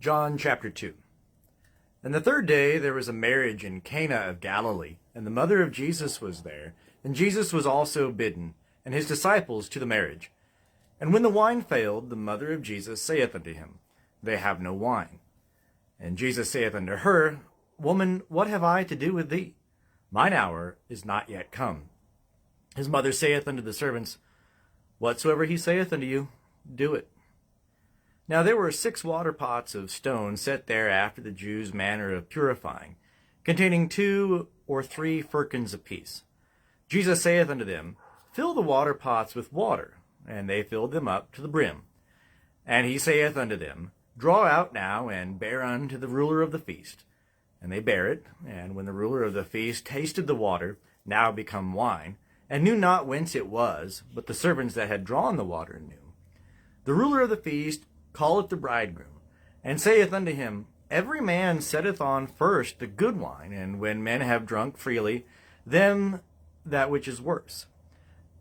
John chapter 2. And the third day there was a marriage in Cana of Galilee, and the mother of Jesus was there, and Jesus was also bidden, and his disciples to the marriage. And when the wine failed, the mother of Jesus saith unto him, They have no wine. And Jesus saith unto her, Woman, what have I to do with thee? Mine hour is not yet come. His mother saith unto the servants, Whatsoever he saith unto you, do it. Now there were 6 water pots of stone set there after the Jews' manner of purifying, containing 2 or 3 firkins apiece. Jesus saith unto them, Fill the water pots with water. And they filled them up to the brim. And he saith unto them, Draw out now, and bear unto the ruler of the feast. And they bare it. And when the ruler of the feast tasted the water, now become wine, and knew not whence it was, but the servants that had drawn the water knew, the ruler of the feast calleth the bridegroom, and saith unto him, Every man setteth on first the good wine, and when men have drunk freely, then that which is worse.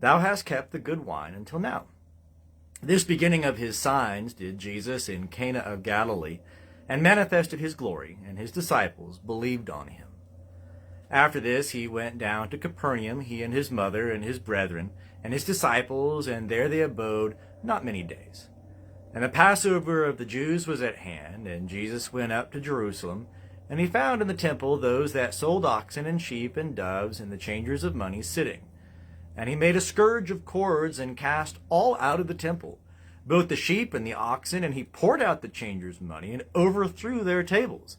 Thou hast kept the good wine until now. This beginning of his signs did Jesus in Cana of Galilee, and manifested his glory, and his disciples believed on him. After this he went down to Capernaum, he and his mother, and his brethren, and his disciples, and there they abode not many days. And the Passover of the Jews was at hand, and Jesus went up to Jerusalem, and he found in the temple those that sold oxen and sheep and doves, and the changers of money sitting. And he made a scourge of cords, and cast all out of the temple, both the sheep and the oxen, and he poured out the changers' money, and overthrew their tables.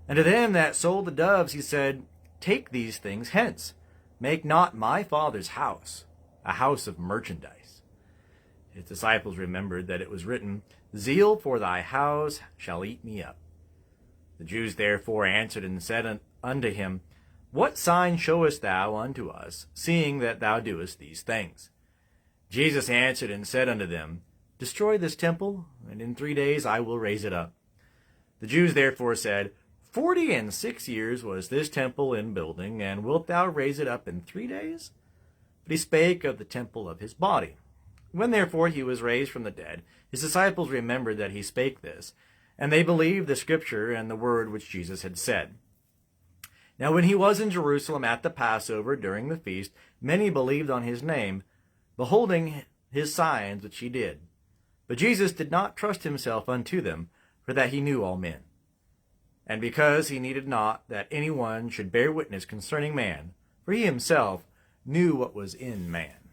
And to them that sold the doves he said, Take these things hence, make not my Father's house a house of merchandise. His disciples remembered that it was written, Zeal for thy house shall eat me up. The Jews therefore answered and said unto him, What sign showest thou unto us, seeing that thou doest these things? Jesus answered and said unto them, Destroy this temple, and in 3 days I will raise it up. The Jews therefore said, 46 years was this temple in building, and wilt thou raise it up in 3 days? But he spake of the temple of his body. When therefore he was raised from the dead, his disciples remembered that he spake this, and they believed the scripture and the word which Jesus had said. Now when he was in Jerusalem at the Passover during the feast, many believed on his name, beholding his signs which he did. But Jesus did not trust himself unto them, for that he knew all men. And because he needed not that any one should bear witness concerning man, for he himself knew what was in man.